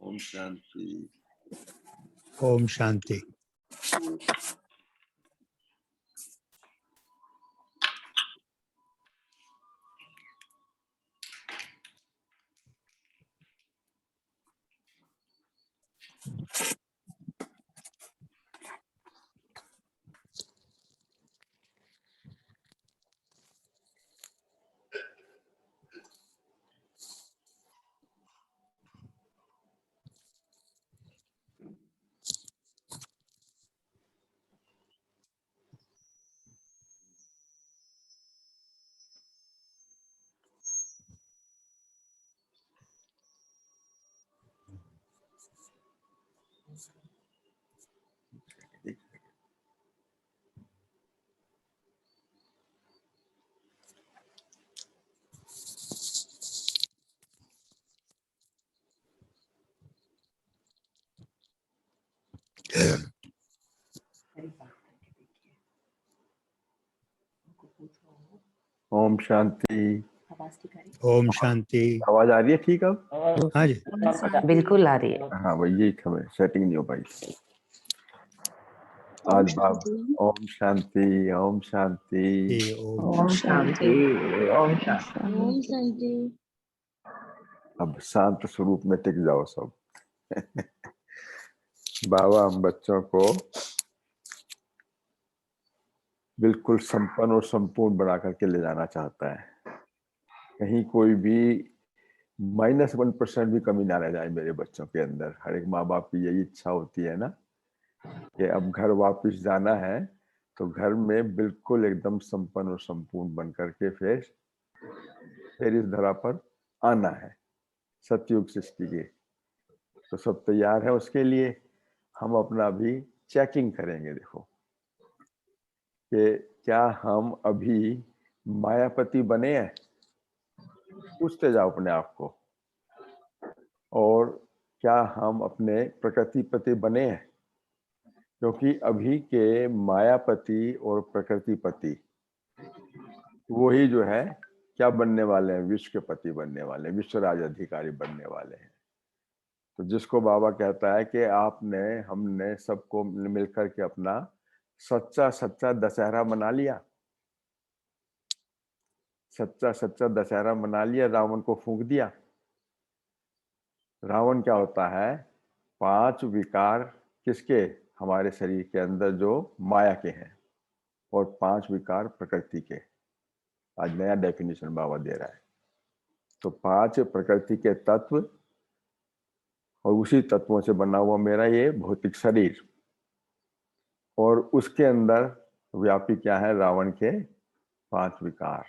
ओम शांति। ओम शांति। ओम शांति। ओम शांति। आवाज आ रही है ठीक अब? हाँ जी, बिल्कुल आ रही है। हाँ भाई, यही था, सेटिंग नहीं हो पाई। आज बाबा ओम शांति, ओम शांति। ये ओम ओम शांति। ओम शांति। ओम शांति। अब शांत स्वरूप में टिक जाओ सब। बाबा हम बच्चों को बिल्कुल संपन्न और संपूर्ण बना करके ले जाना चाहता है। कहीं कोई भी -1% भी कमी ना रह जाए मेरे बच्चों के अंदर। हर एक माँ बाप की यही इच्छा होती है ना कि अब घर वापस जाना है तो घर में बिल्कुल एकदम संपन्न और संपूर्ण बन करके फिर इस धरा पर आना है, सतयुग सृष्टि के। तो सब तैयार है उसके लिए। हम अपना भी चेकिंग करेंगे। देखो कि क्या हम अभी मायापति बने हैं, पूछते जाओ अपने आप को। और क्या हम अपने प्रकृतिपति बने हैं, क्योंकि अभी के मायापति और प्रकृतिपति वही जो है क्या बनने वाले हैं, विश्व के पति बनने वाले हैं, विश्व राज अधिकारी बनने वाले हैं। तो जिसको बाबा कहता है कि आपने हमने सबको मिलकर के अपना सच्चा सच्चा दशहरा मना लिया, सच्चा सच्चा दशहरा मना लिया, रावण को फूंक दिया। रावण क्या होता है? 5 विकार किसके? हमारे शरीर के अंदर जो माया के हैं, और 5 विकार प्रकृति के। आज नया डेफिनेशन बाबा दे रहा है। तो 5 प्रकृति के तत्व और उसी तत्वों से बना हुआ मेरा ये भौतिक शरीर, और उसके अंदर व्यापी क्या है? रावण के 5 विकार,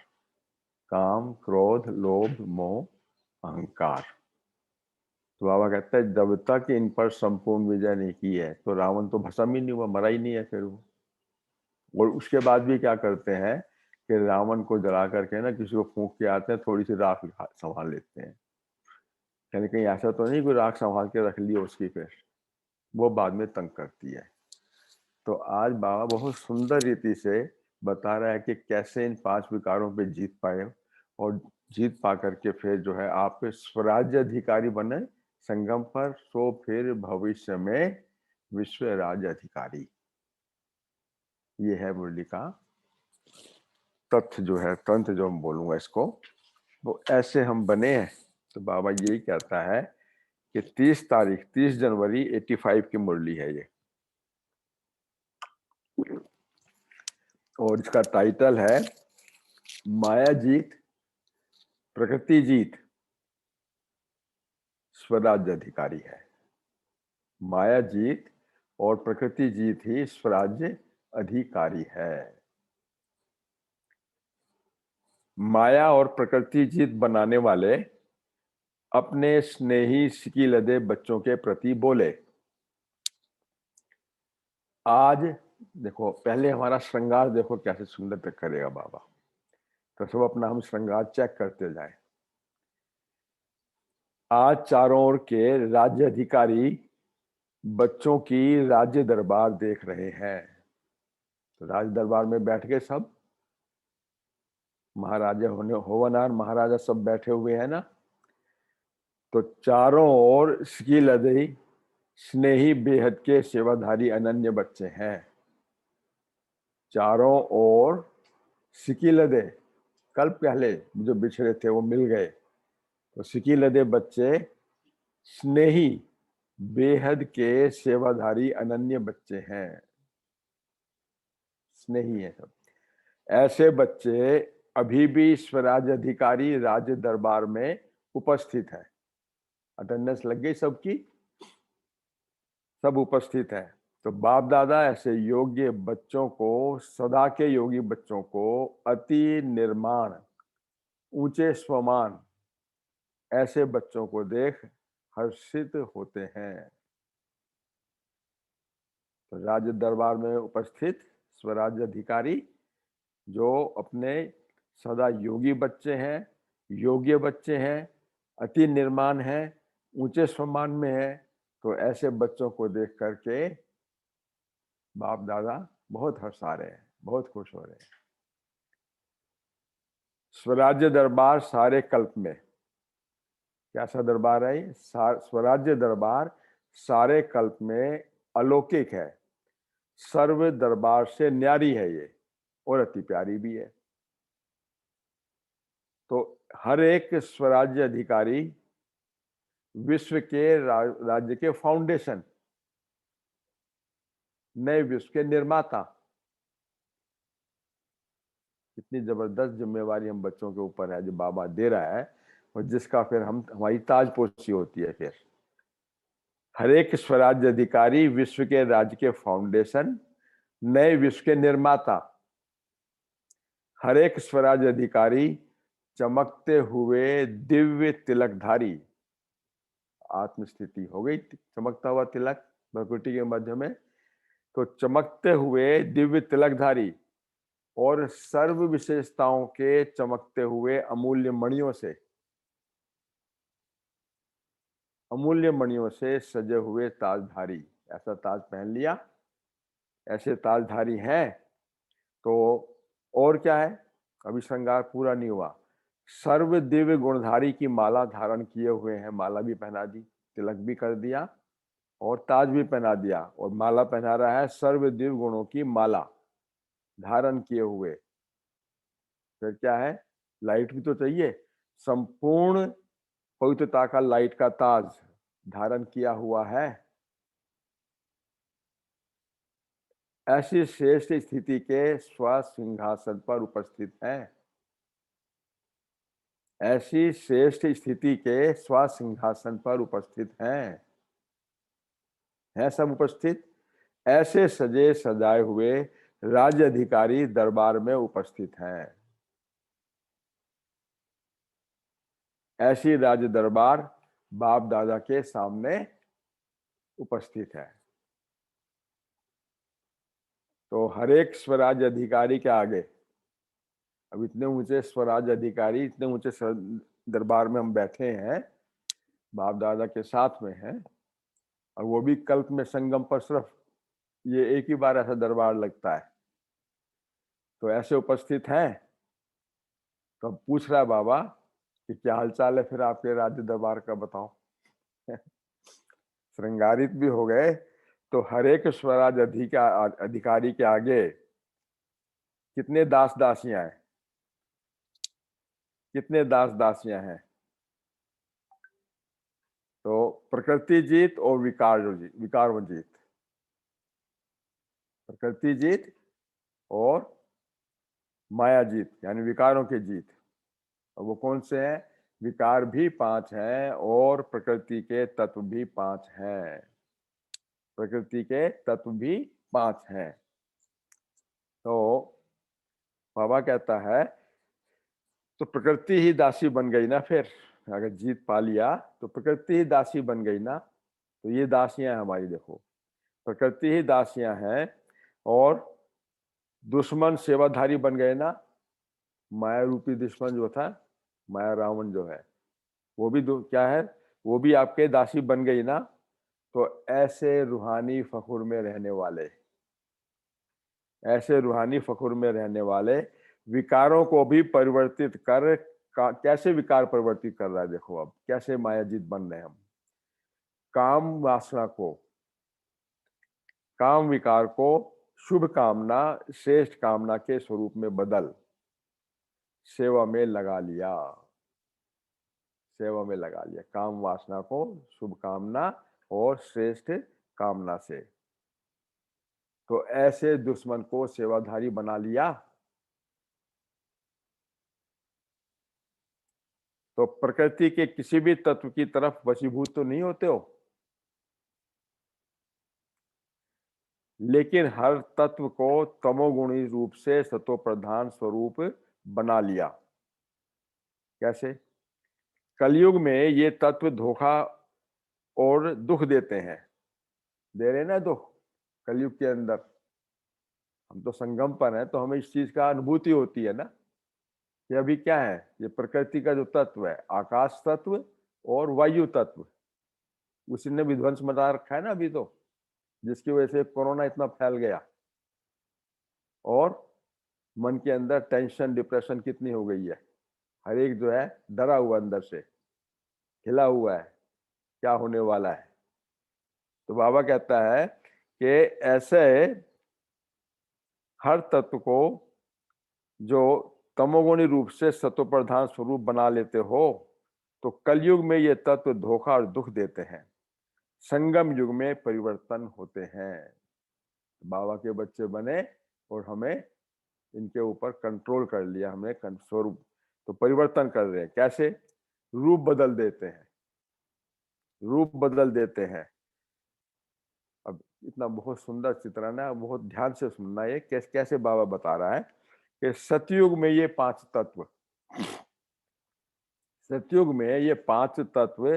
काम, क्रोध, लोभ, मोह, अहंकार। तो बाबा कहते हैं जब तक इन पर संपूर्ण विजय नहीं की है तो रावण तो भस्म ही नहीं हुआ, मरा ही नहीं है फिर वो। और उसके बाद भी क्या करते हैं कि रावण को जला करके ना किसी को फूंक के आते हैं, थोड़ी सी राख संभाल लेते हैं। यानी कहीं ऐसा तो नहीं कोई राख संभाल के रख ली उसकी, फिर वो बाद में तंग करती है। तो आज बाबा बहुत सुंदर रीति से बता रहा है कि कैसे इन 5 विकारों पे जीत पाए, और जीत पा करके फिर जो है आप स्वराज्य अधिकारी बने संगम पर, सो फिर भविष्य में विश्व राज्य अधिकारी। ये है मुरली का तथ्य जो है, तंत्र जो हम बोलूंगा इसको, वो ऐसे हम बने हैं। तो बाबा यही कहता है कि 30 जनवरी 85 की मुरली है ये, और इसका टाइटल है माया जीत, प्रकृति जीत, स्वराज्य अधिकारी है। माया जीत और प्रकृति जीत ही स्वराज्य अधिकारी है। माया और प्रकृति जीत बनाने वाले अपने स्नेही सिकी लदे बच्चों के प्रति बोले। आज देखो, पहले हमारा श्रृंगार देखो कैसे सुंदर तक करेगा बाबा। तो सब अपना हम श्रृंगार चेक करते जाएं। आज चारों ओर के राज्य अधिकारी बच्चों की राज्य दरबार देख रहे हैं। तो राज दरबार में बैठ के सब महाराजा होने होवनार महाराजा सब बैठे हुए हैं ना। तो चारों ओर इसकी लदई स्नेही बेहद के सेवाधारी अनन्य बच्चे हैं। चारों ओर सिकी लदे, कल पहले जो बिछड़े थे वो मिल गए, तो सिकी लदे बच्चे स्नेही बेहद के सेवाधारी अनन्य बच्चे हैं। स्नेही है सब। ऐसे बच्चे अभी भी स्वराज अधिकारी राज्य दरबार में उपस्थित है। अटेंडेंस लग गई सबकी, सब उपस्थित है। तो बाप दादा ऐसे योग्य बच्चों को, सदा के योगी बच्चों को अति निर्माण, ऊंचे स्वमान ऐसे बच्चों को देख हर्षित होते हैं। तो राज्य दरबार में उपस्थित स्वराज्य अधिकारी जो अपने सदा योगी बच्चे हैं, योग्य बच्चे हैं, अति निर्माण हैं, ऊंचे स्वमान में हैं, तो ऐसे बच्चों को देख करके बाप दादा बहुत हर्षा रहे हैं, बहुत खुश हो रहे हैं। स्वराज्य दरबार सारे कल्प में, कैसा दरबार है ये? स्वराज्य दरबार सारे कल्प में अलौकिक है, सर्व दरबार से न्यारी है ये, और अति प्यारी भी है। तो हर एक स्वराज्य अधिकारी विश्व के राज्य के फाउंडेशन, नए विश्व के निर्माता। कितनी जबरदस्त जिम्मेवारी हम बच्चों के ऊपर है जो बाबा दे रहा है, और जिसका फिर हमारी ताजपोशी होती है। फिर हर एक स्वराज्य अधिकारी विश्व के राज्य के फाउंडेशन, नए विश्व के निर्माता। हर एक स्वराज्य अधिकारी चमकते हुए दिव्य तिलकधारी, आत्मस्थिति हो गई, चमकता हुआ तिलक प्रकृति के मध्य में, तो चमकते हुए दिव्य तिलकधारी और सर्व विशेषताओं के चमकते हुए अमूल्य मणियों से, अमूल्य मणियों से सजे हुए ताजधारी। ऐसा ताज पहन लिया, ऐसे ताजधारी हैं। तो और क्या है, अभी श्रृंगार पूरा नहीं हुआ। सर्व दिव्य गुणधारी की माला धारण किए हुए हैं, माला भी पहना दी, तिलक भी कर दिया और ताज भी पहना दिया, और माला पहना रहा है सर्व दिव्य गुणों की माला धारण किए हुए। फिर क्या है, लाइट भी तो चाहिए, संपूर्ण पवित्रता का लाइट का ताज धारण किया हुआ है। ऐसी श्रेष्ठ स्थिति के स्वसिंहासन पर उपस्थित है। ऐसी श्रेष्ठ स्थिति के स्वसिंहासन पर उपस्थित हैं, हैं सब उपस्थित। ऐसे सजे सजाए हुए राज्य अधिकारी दरबार में उपस्थित हैं। ऐसी राज्य दरबार बाप दादा के सामने उपस्थित है। तो हर एक स्वराज्य अधिकारी के आगे, अब इतने ऊंचे स्वराज्य अधिकारी, इतने ऊंचे दरबार में हम बैठे हैं, बाप दादा के साथ में हैं, और वो भी कल्प में संगम पर सिर्फ ये एक ही बार ऐसा दरबार लगता है। तो ऐसे उपस्थित हैं। तो अब पूछ रहा है बाबा कि क्या हालचाल है फिर आपके राज्य दरबार का, बताओ। श्रृंगारित भी हो गए, तो हर एक स्वराज अधिकारी के आगे कितने दास दासियां हैं, कितने दास दासियां हैं। तो प्रकृति जीत और विकार वो जीत, प्रकृति जीत और माया जीत, यानी विकारों की जीत। और वो कौन से हैं? विकार भी 5 हैं और प्रकृति के तत्व भी 5 हैं। प्रकृति के तत्व भी 5 हैं। तो बाबा कहता है तो प्रकृति ही दासी बन गई ना। फिर अगर जीत पा लिया तो प्रकृति ही दासी बन गई ना। तो ये दासियां हमारी, देखो प्रकृति ही दासियां हैं, और दुश्मन सेवाधारी बन गए ना। माया रूपी दुश्मन जो था, माया रावण जो है, वो भी क्या है, वो भी आपके दासी बन गई ना। तो ऐसे रूहानी फखुर में रहने वाले, ऐसे रूहानी फखुर में रहने वाले विकारों को भी परिवर्तित कर कैसे विकार परिवर्तित कर रहा है। देखो अब कैसे मायाजीत बन रहे हैं हम। काम वासना को, काम विकार को शुभ कामना, श्रेष्ठ कामना के स्वरूप में बदल सेवा में लगा लिया। सेवा में लगा लिया काम वासना को शुभ कामना और श्रेष्ठ कामना से। तो ऐसे दुश्मन को सेवाधारी बना लिया। तो प्रकृति के किसी भी तत्व की तरफ वशीभूत तो नहीं होते हो, लेकिन हर तत्व को तमोगुणी रूप से सतो प्रधान स्वरूप बना लिया। कैसे? कलयुग में ये तत्व धोखा और दुख देते हैं, दे रहे ना दुख। कलयुग के अंदर हम तो संगम पर हैं, तो हमें इस चीज का अनुभूति होती है ना कि अभी क्या है, ये प्रकृति का जो तत्व है, आकाश तत्व और वायु तत्व, उसी ने विध्वंस मचा रखा है ना अभी तो, जिसकी वजह से कोरोना इतना फैल गया। और मन के अंदर टेंशन डिप्रेशन कितनी हो गई है। हर एक जो है डरा हुआ, अंदर से हिला हुआ है, क्या होने वाला है। तो बाबा कहता है कि ऐसे हर तत्व को जो तमोगुणी रूप से सत्वप्रधान स्वरूप बना लेते हो, तो कलयुग में ये तत्व धोखा और दुख देते हैं, संगम युग में परिवर्तन होते हैं। बाबा के बच्चे बने और हमें इनके ऊपर कंट्रोल कर लिया, हमें स्वरूप तो परिवर्तन कर रहे हैं। कैसे? रूप बदल देते हैं, रूप बदल देते हैं। अब इतना बहुत सुंदर चित्रण है, बहुत ध्यान से सुनना। ये कैसे बाबा बता रहा है कि सतयुग में ये 5 तत्व, सतयुग में ये 5 तत्व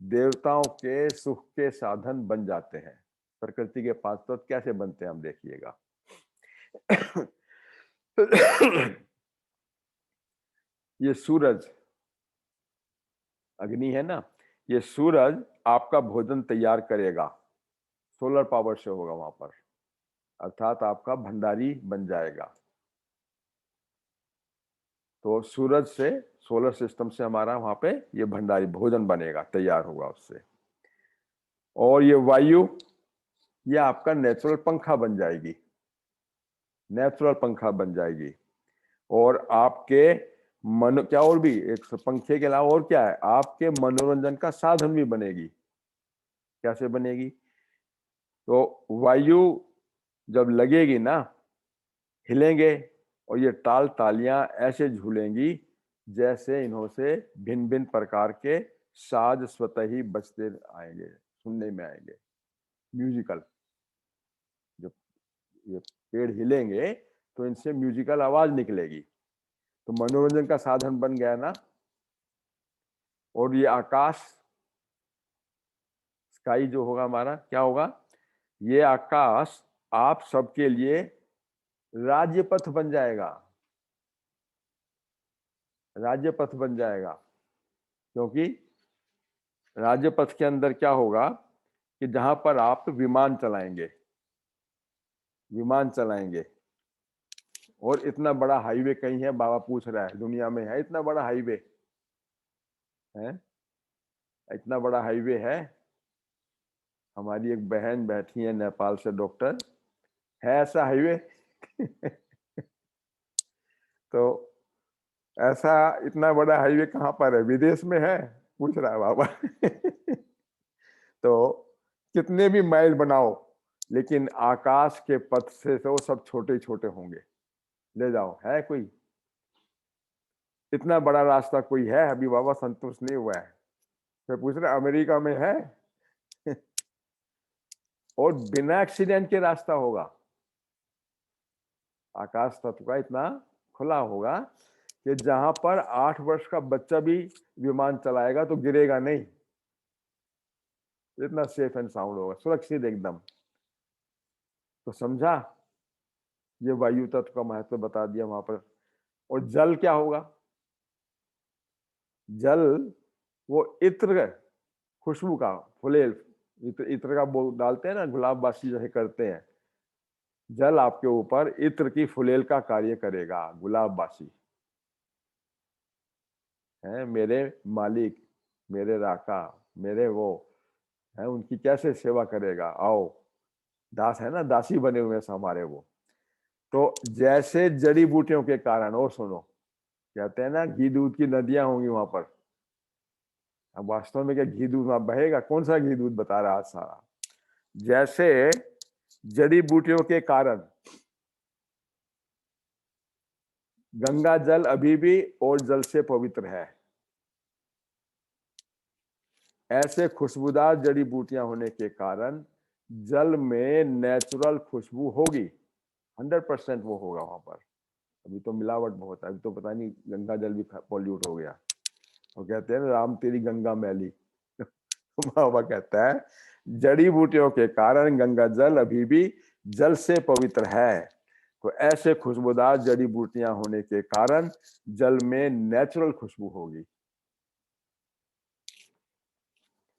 देवताओं के सुख के साधन बन जाते हैं। प्रकृति के 5 तत्व कैसे बनते हैं हम देखिएगा। ये सूरज, अग्नि है ना, ये सूरज आपका भोजन तैयार करेगा, सोलर पावर से होगा वहां पर, अर्थात आपका भंडारी बन जाएगा। तो सूरज से, सोलर सिस्टम से हमारा वहां पे ये भंडारी भोजन बनेगा, तैयार होगा उससे। और ये वायु, ये आपका नेचुरल पंखा बन जाएगी, नेचुरल पंखा बन जाएगी। और आपके मन, क्या और भी एक पंखे के अलावा और क्या है, आपके मनोरंजन का साधन भी बनेगी। कैसे बनेगी? तो वायु जब लगेगी ना, हिलेंगे और ये टाल तालियां ऐसे झूलेंगी जैसे इन्हों से भिन्न भिन्न प्रकार के साज स्वतः ही बजते आएंगे, सुनने में आएंगे, म्यूजिकल। जब ये पेड़ हिलेंगे तो इनसे म्यूजिकल आवाज निकलेगी, तो मनोरंजन का साधन बन गया ना। और ये आकाश, स्काई जो होगा हमारा, क्या होगा? ये आकाश आप सबके लिए राज्य पथ बन जाएगा, राज्य पथ बन जाएगा। क्योंकि राज्य पथ के अंदर क्या होगा कि जहां पर आप विमान चलाएंगे, विमान चलाएंगे। और इतना बड़ा हाईवे कहीं है? बाबा पूछ रहा है, दुनिया में है इतना बड़ा हाईवे? है इतना बड़ा हाईवे है? हमारी एक बहन बैठी है नेपाल से, डॉक्टर, है ऐसा हाईवे? तो ऐसा इतना बड़ा हाईवे कहाँ पर है? विदेश में है? पूछ रहा है बाबा। तो कितने भी माइल बनाओ, लेकिन आकाश के पथ से तो सब छोटे छोटे होंगे। ले जाओ, है कोई इतना बड़ा रास्ता? कोई है? अभी बाबा संतुष्ट नहीं हुआ है, फिर पूछ रहे अमेरिका में है? और बिना एक्सीडेंट के रास्ता होगा। आकाश तत्व का इतना खुला होगा कि जहां पर 8 वर्ष का बच्चा भी विमान चलाएगा तो गिरेगा नहीं, इतना सेफ एंड साउंड होगा, सुरक्षित एकदम। तो समझा, ये वायु तत्व का महत्व बता दिया वहां पर। और जल क्या होगा? जल वो इत्र, खुशबू का, फुलेल, इत्र का वो डालते हैं ना, गुलाब बासी जैसे करते हैं। जल आपके ऊपर इत्र की फुलेल का कार्य करेगा, गुलाब बासी। हैं, मेरे मालिक, मेरे राका, मेरे वो हैं, उनकी कैसे सेवा करेगा। आओ, दास है ना, दासी बने हुए हैं हमारे वो। तो जैसे जड़ी बूटियों के कारण, और सुनो, कहते हैं ना घी दूध की नदियां होंगी वहां पर। अब वास्तव में क्या घी दूध वहां बहेगा? कौन सा घी दूध बता रहा है सारा। जैसे जड़ी बूटियों के कारण गंगा जल अभी भी और जल से पवित्र है, ऐसे खुशबूदार जड़ी बूटियां होने के कारण जल में नेचुरल खुशबू होगी। 100% वो होगा वहां पर। अभी तो मिलावट बहुत है, अभी तो पता नहीं गंगा जल भी पॉल्यूट हो गया। और कहते हैं ना, राम तेरी गंगा मैली। बाबा कहता है जड़ी बूटियों के कारण गंगा जल अभी भी जल से पवित्र है, तो ऐसे खुशबूदार जड़ी बूटियां होने के कारण जल में नेचुरल खुशबू होगी।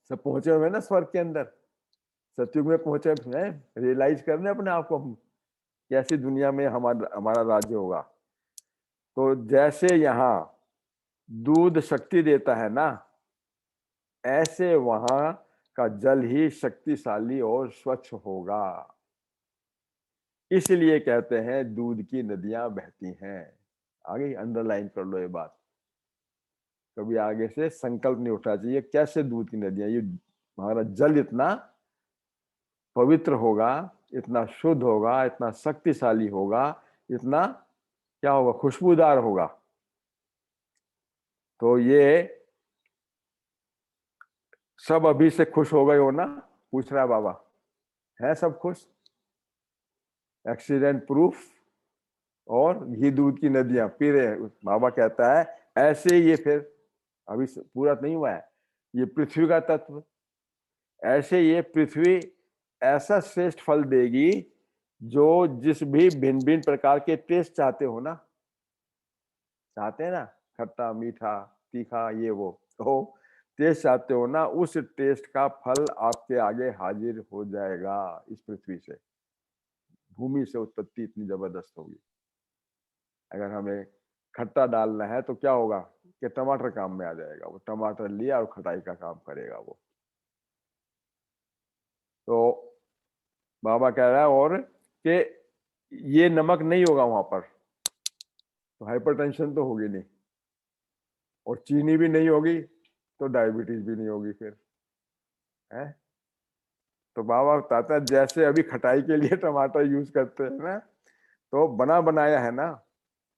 सब पहुंचे हुए ना स्वर्ग के अंदर, सतयुग में पहुंचे हैं, रियलाइज करने अपने आप को हम कैसी दुनिया में हमारा हमारा राज्य होगा। तो जैसे यहाँ दूध शक्ति देता है ना, ऐसे वहां का जल ही शक्तिशाली और स्वच्छ होगा। इसलिए कहते हैं दूध की नदियां बहती हैं। आगे अंडरलाइन कर लो ये बात, कभी आगे से संकल्प नहीं उठना चाहिए कैसे दूध की नदियां। ये हमारा जल इतना पवित्र होगा, इतना शुद्ध होगा, इतना शक्तिशाली होगा, इतना क्या होगा, खुशबूदार होगा। तो ये सब अभी से खुश हो गए हो ना, पूछ रहा है बाबा, है सब खुश? एक्सीडेंट प्रूफ और घी दूध की नदियां पी रहे हैं। बाबा कहता है ऐसे ये फिर अभी पूरा नहीं हुआ है, ये पृथ्वी का तत्व, ऐसे ये पृथ्वी ऐसा श्रेष्ठ फल देगी जो जिस भी भिन्न भिन्न प्रकार के टेस्ट चाहते हो ना, चाहते हैं ना, खट्टा मीठा तीखा ये वो, तो टेस्ट चाहते हो ना, उस टेस्ट का फल आपके आगे हाजिर हो जाएगा। इस पृथ्वी से, भूमि से उत्पत्ति इतनी जबरदस्त होगी। अगर हमें खट्टा डालना है तो क्या होगा कि टमाटर काम में आ जाएगा, वो टमाटर लिया और खटाई का काम करेगा वो। तो बाबा कह रहा है और कि ये नमक नहीं होगा वहां पर, तो हाइपरटेंशन तो होगी नहीं, और चीनी भी नहीं होगी तो डायबिटीज भी नहीं होगी फिर, है। तो बाबा बताता है जैसे अभी खटाई के लिए टमाटर यूज करते हैं ना, तो बना बनाया है ना,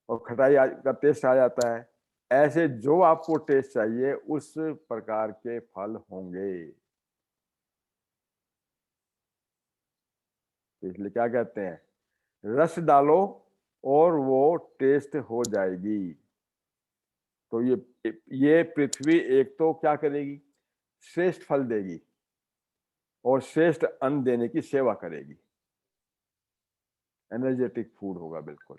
और खटाई का टेस्ट आ जाता है, ऐसे जो आपको टेस्ट चाहिए उस प्रकार के फल होंगे। तो इसलिए क्या कहते हैं, रस डालो और वो टेस्ट हो जाएगी। तो ये पृथ्वी एक तो क्या करेगी, श्रेष्ठ फल देगी और श्रेष्ठ अन्न देने की सेवा करेगी। एनर्जेटिक फूड होगा बिल्कुल।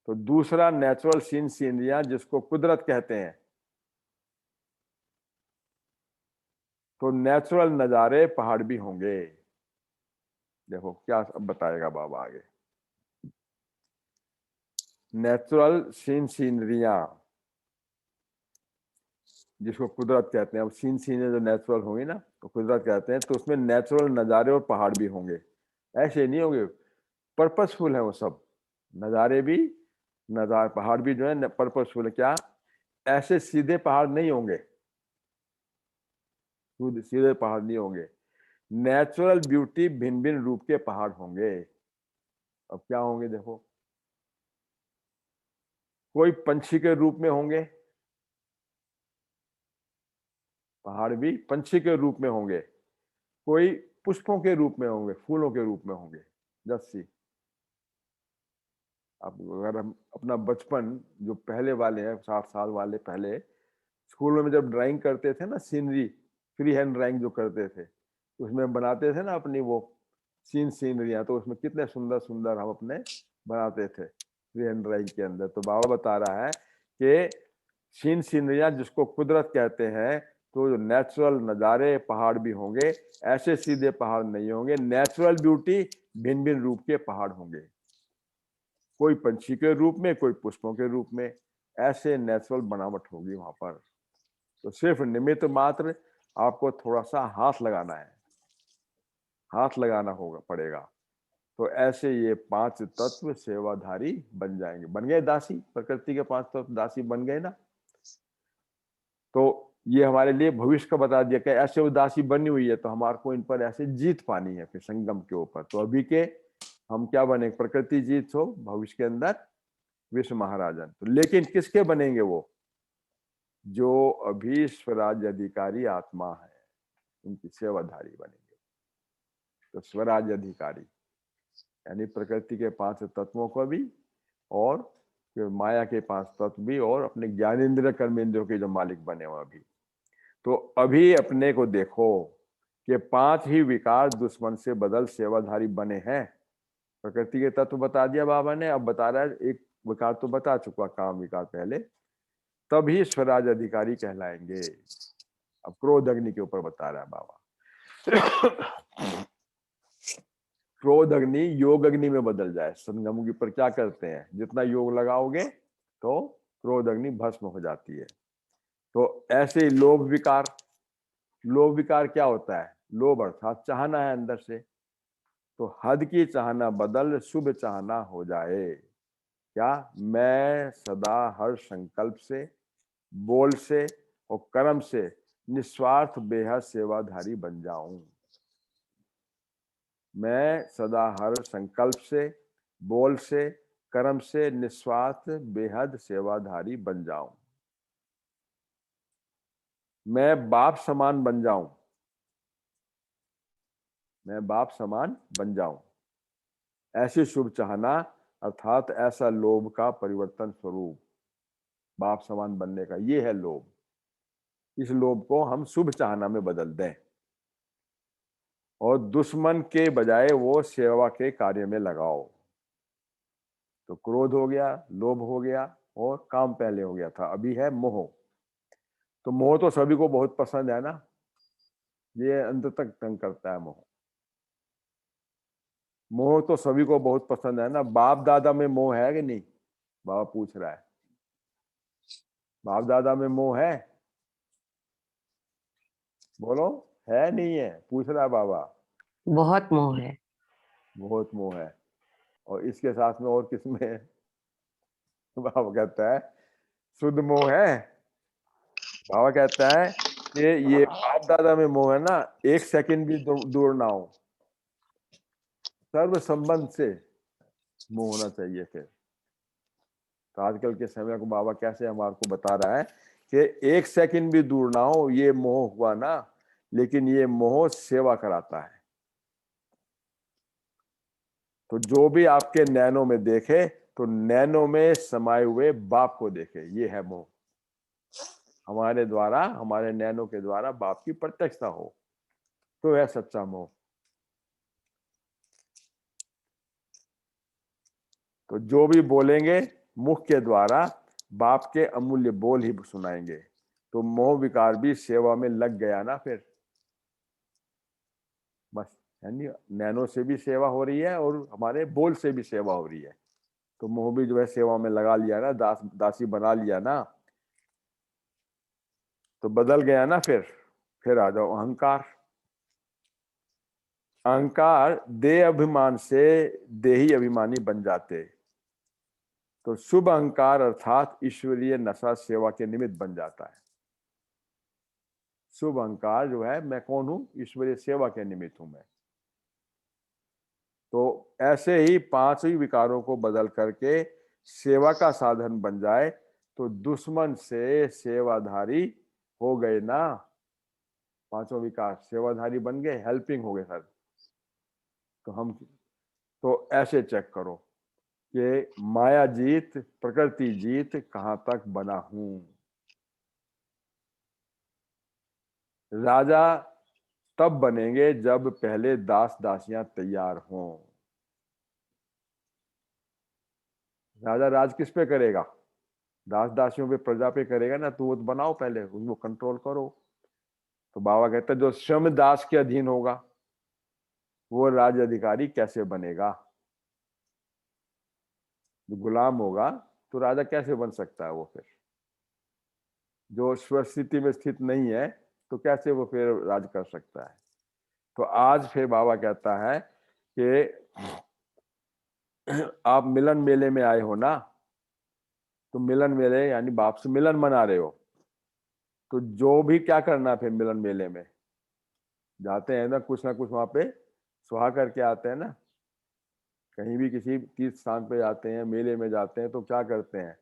तो दूसरा नेचुरल सीनरियां जिसको कुदरत कहते हैं, तो नेचुरल नजारे पहाड़ भी होंगे। देखो क्या अब बताएगा बाबा आगे। नेचुरल सीनरियां जिसको कुदरत कहते हैं, अब सीनरियां जो नेचुरल होंगी ना तो कुदरत कहते हैं, तो उसमें नेचुरल नजारे और पहाड़ भी होंगे। ऐसे नहीं होंगे, पर्पसफुल है वो सब नज़ारे भी, नज़ारे पहाड़ भी जो है पर्पसफुल है। क्या ऐसे सीधे पहाड़ नहीं होंगे, सीधे पहाड़ नहीं होंगे, नेचुरल ब्यूटी भिन्न भिन्न रूप के पहाड़ होंगे। अब क्या होंगे देखो, कोई पंछी के रूप में होंगे, पहाड़ भी पंछी के रूप में होंगे, कोई पुष्पों के रूप में होंगे, फूलों के रूप में होंगे। जस्सी अब अगर हम अपना बचपन जो पहले वाले हैं 60 साल वाले, पहले स्कूल में जब ड्राइंग करते थे ना, सीनरी फ्री हैंड ड्राइंग जो करते थे, उसमें बनाते थे ना अपनी वो सीनरियां, तो उसमें कितने सुंदर सुंदर हम अपने बनाते थे फ्री हैंड ड्राइंग के अंदर। तो बाबा बता रहा है कि सीनरियां जिसको कुदरत कहते हैं, तो जो नेचुरल नज़ारे पहाड़ भी होंगे, ऐसे सीधे पहाड़ नहीं होंगे, नेचुरल ब्यूटी भिन्न भिन्न रूप के पहाड़ होंगे, कोई पंछी के रूप में, कोई पुष्पों के रूप में, ऐसे नेचुरल बनावट होगी वहां पर। तो सिर्फ निमित्त मात्र आपको थोड़ा सा हाथ लगाना है, हाथ लगाना होगा पड़ेगा। तो ऐसे ये 5 तत्व सेवाधारी बन जाएंगे। बन गए दासी, प्रकृति के 5 तत्व दासी बन गए ना। तो ये हमारे लिए भविष्य का बता दिया कि ऐसे वो दासी बनी हुई है, तो हमारे को इन पर ऐसे जीत पानी है फिर संगम के ऊपर। तो अभी के हम क्या बने, प्रकृति जीत हो, भविष्य के अंदर विश्व महाराजन। तो लेकिन किसके बनेंगे वो, जो अभी स्वराज अधिकारी आत्मा है उनकी सेवाधारी बनेंगे। तो स्वराज अधिकारी यानी प्रकृति के 5 तत्वों को भी, और माया के 5 तत्व भी, और अपने ज्ञानेन्द्रिय कर्मेंद्रियों के जो मालिक बने हुए अभी। तो अभी अपने को देखो कि 5 ही विकार दुश्मन से बदल सेवाधारी बने हैं। प्रकृति के तत्व बता दिया बाबा ने, अब बता रहा है एक विकार तो बता चुका, काम विकार पहले, तभी स्वराज अधिकारी कहलाएंगे। अब क्रोध अग्नि के ऊपर बता रहा है बाबा। क्रोध अग्नि योग अग्नि में बदल जाए। संगम के ऊपर क्या करते हैं, जितना योग लगाओगे तो क्रोध अग्नि भस्म हो जाती है। तो ऐसे ही लोभ विकार, लोभ विकार क्या होता है, लोभ अर्थात चाहना है अंदर से। तो हद की चाहना बदल शुभ चाहना हो जाए। क्या, मैं सदा हर संकल्प से, बोल से और कर्म से निस्वार्थ बेहद सेवाधारी बन जाऊं। मैं सदा हर संकल्प से, बोल से, कर्म से निस्वार्थ बेहद सेवाधारी बन जाऊं। मैं बाप समान बन जाऊं, मैं बाप समान बन जाऊं। ऐसी शुभ चाहना अर्थात ऐसा लोभ का परिवर्तन स्वरूप, बाप समान बनने का ये है लोभ। इस लोभ को हम शुभ चाहना में बदल दें और दुश्मन के बजाय वो सेवा के कार्य में लगाओ। तो क्रोध हो गया, लोभ हो गया, और काम पहले हो गया था, अभी है मोह। तो मोह तो सभी को बहुत पसंद है ना, ये अंत तक तंग करता है मोह। मोह तो सभी को बहुत पसंद है ना। बाप दादा में मोह है कि नहीं, बाबा पूछ रहा है, बाप दादा में मोह है, बोलो, है नहीं है, पूछ रहा है बाबा। बहुत मोह है। बहुत मोह है। और इसके साथ में और किसमें है? बाबा कहता है शुद्ध मोह है। बाबा कहता है कि ये बाप दादा में मोह है ना, 1 सेकंड भी दूर ना हो, सर्व संबंध से मोह होना चाहिए फिर। तो आजकल के समय को बाबा कैसे हमारे को बता रहा है कि 1 सेकंड भी दूर ना हो, ये मोह हुआ ना, लेकिन ये मोह सेवा कराता है। तो जो भी आपके नैनों में देखे तो नैनों में समाये हुए बाप को देखे, ये है मोह। हमारे द्वारा, हमारे नैनों के द्वारा बाप की प्रत्यक्षता हो, तो है सच्चा मोह। तो जो भी बोलेंगे मुख के द्वारा बाप के अमूल्य बोल ही सुनाएंगे। तो मोह विकार भी सेवा में लग गया ना फिर, बस। यानी नैनो से भी सेवा हो रही है और हमारे बोल से भी सेवा हो रही है। तो मोह भी जो है सेवा में लगा लिया ना, दासी बना लिया ना, तो बदल गया ना फिर आ जाओ अहंकार। अहंकार देह अभिमान से देही अभिमानी बन जाते। तो शुभ अहंकार अर्थात ईश्वरीय नशा सेवा के निमित्त बन जाता है। शुभ अहंकार जो है, मैं कौन हूं, ईश्वरीय सेवा के निमित्त हूं मैं। तो ऐसे ही 5 ही विकारों को बदल करके सेवा का साधन बन जाए तो दुश्मन से सेवाधारी हो गए ना। 5 विकार सेवाधारी बन गए, हेल्पिंग हो गए सर। तो हम तो ऐसे चेक करो कि माया जीत, प्रकृति जीत कहां तक बना हूं। राजा तब बनेंगे जब पहले दास दासियां तैयार हों। राजा राज किस पे करेगा, दास दासियों पे, प्रजा पे करेगा ना। तो वो बनाओ पहले, उसको कंट्रोल करो। तो बाबा कहते हैं जो स्वयं दास के अधीन होगा वो राज अधिकारी कैसे बनेगा। जो गुलाम होगा तो राजा कैसे बन सकता है वो फिर? जो स्वस्थिति में स्थित नहीं है तो कैसे वो फिर राज कर सकता है? तो आज फिर बाबा कहता है कि आप मिलन मेले में आए हो ना, तो मिलन मेले यानी बाप से मिलन मना रहे हो, तो जो भी क्या करना फिर मिलन मेले में जाते हैं ना कुछ वहां पे सुहा करके आते हैं ना, कहीं भी किसी तीर्थ स्थान पे जाते हैं, मेले में जाते हैं, तो क्या करते हैं?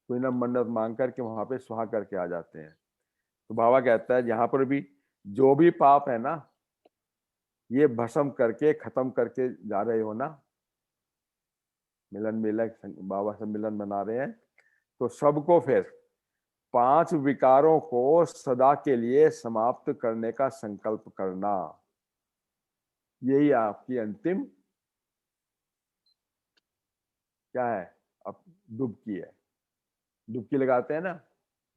कोई ना मन्नत मांग करके वहां पे सुहा करके आ जाते हैं। तो बाबा कहता है यहाँ पर भी जो भी पाप है ना, ये भस्म करके खत्म करके जा रहे हो ना, मिलन मेला बाबा से मिलन मना रहे हैं, तो सबको फिर 5 विकारों को सदा के लिए समाप्त करने का संकल्प करना, यही आपकी अंतिम क्या है? अब डुबकी है। डुबकी लगाते हैं ना,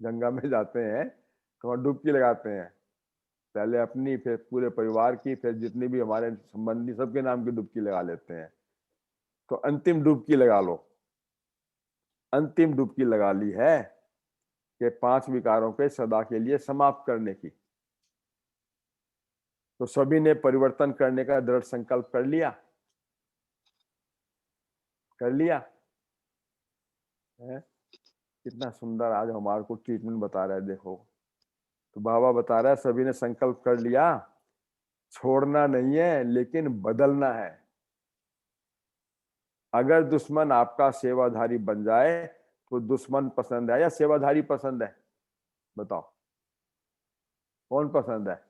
गंगा में जाते हैं तो वहां डुबकी लगाते हैं, पहले अपनी फिर पूरे परिवार की, फिर जितनी भी हमारे संबंधी सबके नाम की डुबकी लगा लेते हैं। तो अंतिम डुबकी लगा लो, अंतिम डुबकी लगा ली है कि 5 विकारों के सदा के लिए समाप्त करने की। तो सभी ने परिवर्तन करने का दृढ़ संकल्प कर लिया, कर लिया है? कितना सुंदर आज हमारे को ट्रीटमेंट बता रहा है, देखो। तो बाबा बता रहा है सभी ने संकल्प कर लिया, छोड़ना नहीं है लेकिन बदलना है। अगर दुश्मन आपका सेवाधारी बन जाए तो दुश्मन पसंद है या सेवाधारी पसंद है? बताओ कौन पसंद है?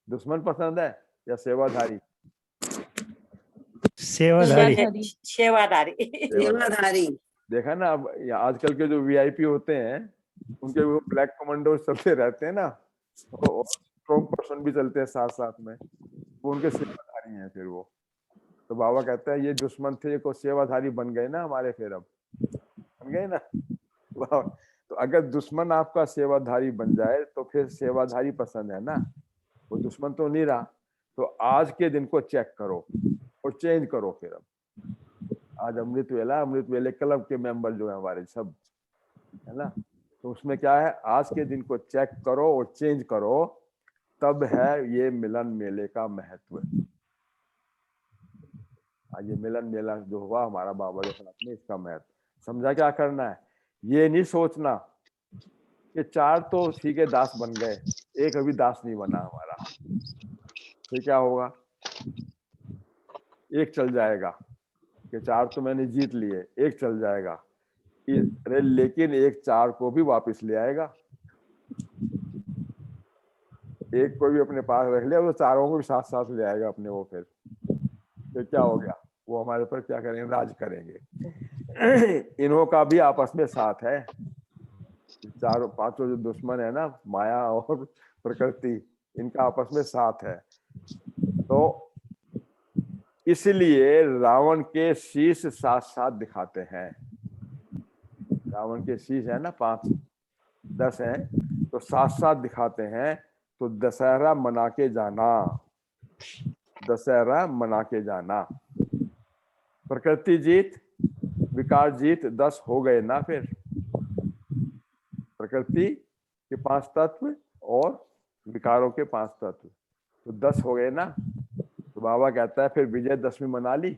दुश्मन पसंद है या सेवाधारी? सेवाधारी। सेवाधारी। सेवाधारी। देखा ना, अब आजकल के जो वीआईपी होते हैं उनके वो ब्लैक कमांडो चलते रहते हैं ना, और स्ट्रॉन्ग पर्सन भी चलते हैं साथ साथ में, वो उनके सेवाधारी हैं फिर वो। तो बाबा कहता है ये दुश्मन थे, को सेवाधारी बन गए ना हमारे, फिर अब बन गए ना। तो अगर दुश्मन आपका सेवाधारी बन जाए तो फिर सेवाधारी पसंद है ना, वो दुश्मन तो नहीं रहा। तो आज के दिन को चेक करो और चेंज करो फिर। अब आज अमृत वेला, अमृत वेले क्लब के मेंबर जो है हमारे सब, है ना, तो उसमें क्या है, आज के दिन को चेक करो और चेंज करो, तब है ये मिलन मेले का महत्व। आज ये मिलन मेला जो हुआ हमारा बाबा के साथ में, इसका महत्व समझा। क्या करना है, ये नहीं सोचना कि 4 तो ठीक है दास बन गए, एक अभी दास नहीं बना हमारा, फिर क्या होगा? एक चल जाएगा कि 4 तो मैंने जीत लिए, एक चल जाएगा, अरे लेकिन एक 4 को भी वापस ले आएगा, एक को भी अपने पास रख लिया, वो 4 को भी साथ साथ ले आएगा अपने वो। फिर क्या हो गया? वो हमारे ऊपर क्या करेंगे? राज करेंगे। इन्हों का भी आपस में साथ है, 4-5 जो दुश्मन है ना, माया और प्रकृति, इनका आपस में साथ है। तो इसलिए रावण के शीश साथ साथ दिखाते हैं। रावण के शीश है ना 5-10 हैं, तो साथ साथ दिखाते हैं। तो दशहरा मना के जाना, दशहरा मना के जाना। प्रकृति जीत, विकार जीत, 10 हो गए ना फिर। प्रकृति के 5 तत्व और विकारों के 5 तत्व, तो 10 हो गए ना। तो बाबा कहता है फिर विजयदशमी मना ली,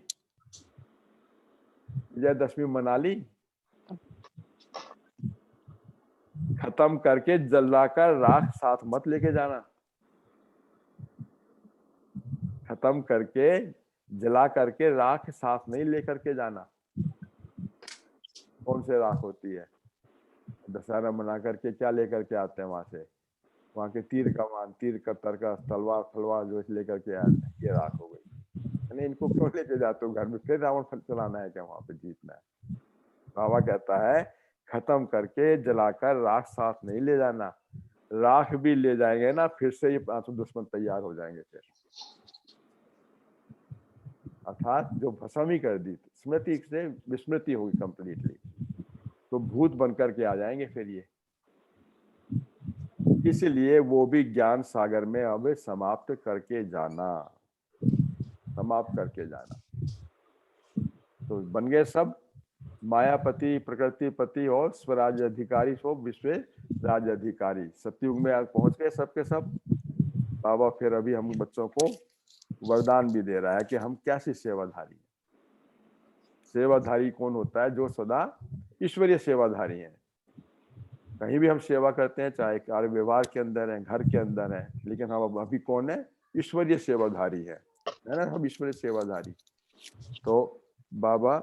विजयदशमी मना ली, खत्म करके जलाकर राख साथ मत लेके जाना। खत्म करके जला करके राख साथ नहीं लेकर के जाना। कौन से राख होती है? दशहरा मना करके क्या लेकर के आते हैं वहां से? वहां के तीर कमान, तीर कतर का, तलवार फलवार जो लेकर के आते हैं, ये राख हो गई। इनको क्यों लेके जाते हो घर में? फिर रावण फल चलाना है क्या? वहां पे जीतना है। बाबा कहता है खत्म करके जलाकर राख साथ नहीं ले जाना। राख भी ले जाएंगे ना, फिर से ये 5 दुश्मन तैयार हो जाएंगे फिर। अर्थात जो भस्म ही कर दी, स्मृति से विस्मृति होगी कंप्लीटली, तो भूत बनकर के आ जाएंगे फिर ये। इसलिए वो भी ज्ञान सागर में अब समाप्त करके जाना, समाप्त करके जाना। तो बन गए सब, मायापति, प्रकृतिपति और स्वराज अधिकारी सो विश्व राज्य अधिकारी। सतयुग में आज पहुंच गए सबके सब। बाबा फिर अभी हम बच्चों को वरदान भी दे रहा है कि हम कैसी सेवाधारी हैं। सेवाधारी कौन होता है? जो सदा ईश्वरीय सेवाधारी है। कहीं भी हम सेवा करते हैं, चाहे कार्य व्यवहार के अंदर है, घर के अंदर है, लेकिन हम अभी कौन है? ईश्वरीय सेवाधारी है ना? हम ईश्वरीय सेवाधारी। तो बाबा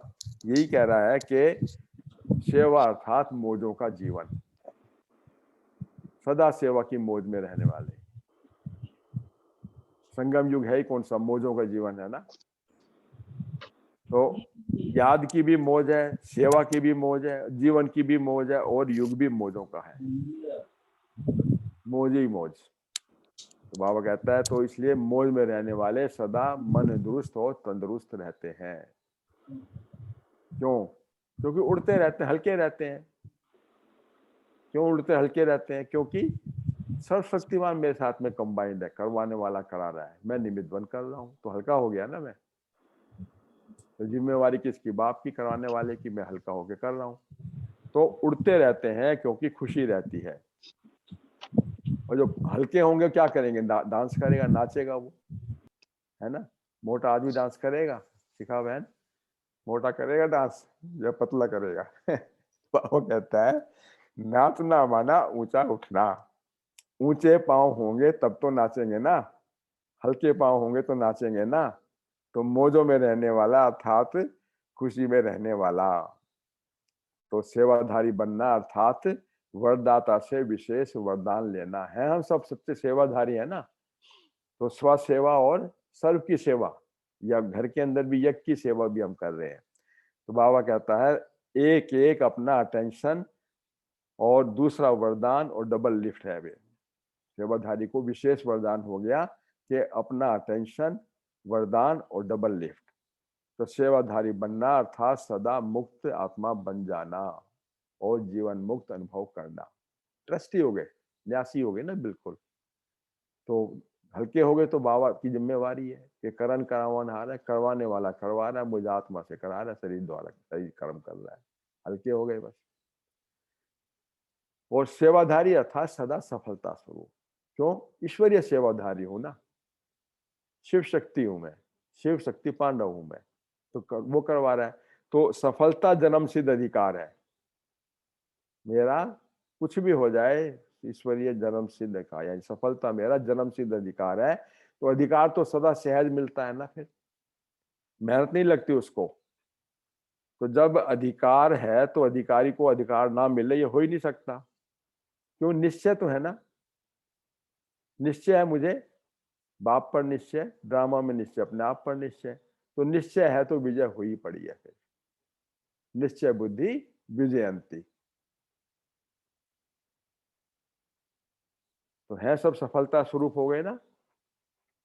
यही कह रहा है कि सेवा अर्थात मौजों का जीवन, सदा सेवा की मौज में रहने वाले। संगम युग है ही कौन सा? मौजों का जीवन है ना। तो याद की भी मौज है, सेवा की भी मौज है, जीवन की भी मौज है, और युग भी मौजों का है। मौज ही मौज। तो बाबा कहता है तो इसलिए मौज में रहने वाले सदा मन दुरुस्त और तंदुरुस्त रहते हैं। क्यों? क्योंकि उड़ते रहते हैं, हल्के रहते हैं। क्यों उड़ते हल्के रहते हैं? क्योंकि सर्वशक्तिमान मेरे साथ में कंबाइंड है, करवाने वाला करा रहा है, मैं निमित्त बन कर रहा हूं, तो हल्का हो गया ना मैं। तो जिम्मेवारी किसकी? बाप की, कराने वाले की। मैं हल्का होके कर रहा हूं। तो उड़ते रहते हैं क्योंकि खुशी रहती है। और जो हल्के होंगे क्या करेंगे? डांस करेगा, नाचेगा वो, है ना। मोटा आदमी डांस करेगा? सिखा बहन, मोटा करेगा डांस या पतला करेगा? वो कहता है नाचना माना ऊंचा उठना। ऊंचे पांव होंगे तब तो नाचेंगे ना, हल्के पांव होंगे तो नाचेंगे ना। तो मौजों में रहने वाला अर्थात खुशी में रहने वाला। तो सेवाधारी बनना अर्थात वरदाता से विशेष वरदान लेना है। हम सब सच्चे सेवाधारी है ना। तो स्व सेवा और सर्व की सेवा, या घर के अंदर भी यज्ञ की सेवा भी हम कर रहे हैं। तो बाबा कहता है एक एक अपना अटेंशन और दूसरा वरदान और डबल लिफ्ट है। वे सेवाधारी को विशेष वरदान हो गया कि अपना अटेंशन, वरदान और डबल लिफ्ट। तो सेवाधारी बनना अर्थात सदा मुक्त आत्मा बन जाना और जीवन मुक्त अनुभव करना। ट्रस्टी हो गए, न्यासी हो गए ना, बिल्कुल। तो हल्के हो गए तो बाबा की जिम्मेवारी है कि करण करावन है, करवाने वाला करवा रहा है, मुझे आत्मा से करा रहा है, शरीर द्वारा शरीर कर्म कर रहा है। हल्के हो गए बस। और सेवाधारी अर्थात सदा सफलता स्वरूप। क्यों? ईश्वरीय सेवाधारी हूं ना, शिव शक्ति हूं मैं, शिव शक्ति पांडव हूं मैं। तो वो करवा रहा है। तो सफलता जन्म सिद्ध अधिकार है मेरा। कुछ भी हो जाए, ईश्वरीय जन्म सिद्ध का, यानी सफलता मेरा जन्म सिद्ध अधिकार है। तो अधिकार तो सदा सहज मिलता है ना, फिर मेहनत नहीं लगती उसको। तो जब अधिकार है तो अधिकारी को अधिकार ना मिले, ये हो ही नहीं सकता। क्यों? निश्चय तो है ना। निश्चय है मुझे, बाप पर निश्चय, ड्रामा में निश्चय, अपने आप पर निश्चय। तो निश्चय है तो विजय हुई पड़ी है। फिर निश्चय बुद्धि विजयंती। तो है सब सफलता स्वरूप हो गए ना।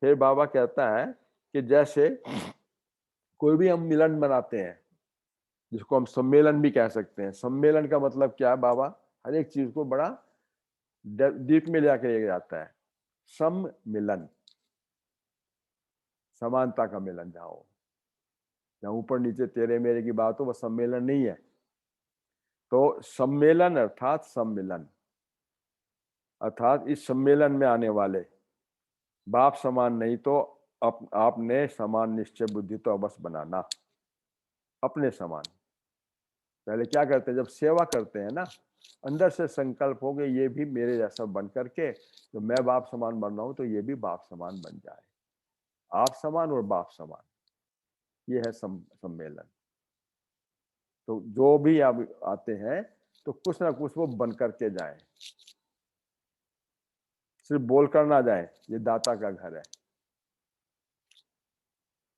फिर बाबा कहता है कि जैसे कोई भी हम मिलन बनाते हैं, जिसको हम सम्मेलन भी कह सकते हैं। सम्मेलन का मतलब क्या है? बाबा हर एक चीज को बड़ा डीप में लेके जाता है। सम्मिलन, समानता का मिलन। जहां ऊपर नीचे तेरे मेरे की बात हो, वह सम्मेलन नहीं है। तो सम्मेलन अर्थात सम्मिलन, अर्थात इस सम्मेलन में आने वाले बाप समान नहीं तो आपने समान निश्चय बुद्धि तो अवश्य बनाना, अपने समान। पहले क्या करते हैं? जब सेवा करते हैं ना, अंदर से संकल्प हो गए ये भी मेरे जैसा बन करके, तो मैं बाप समान बन रहा हूं तो ये भी बाप समान बन जाए। आप समान और बाप समान, ये है सम्मेलन। तो जो भी आप आते हैं तो कुछ ना कुछ वो बन करके जाए, सिर्फ बोल कर ना जाए ये दाता का घर है।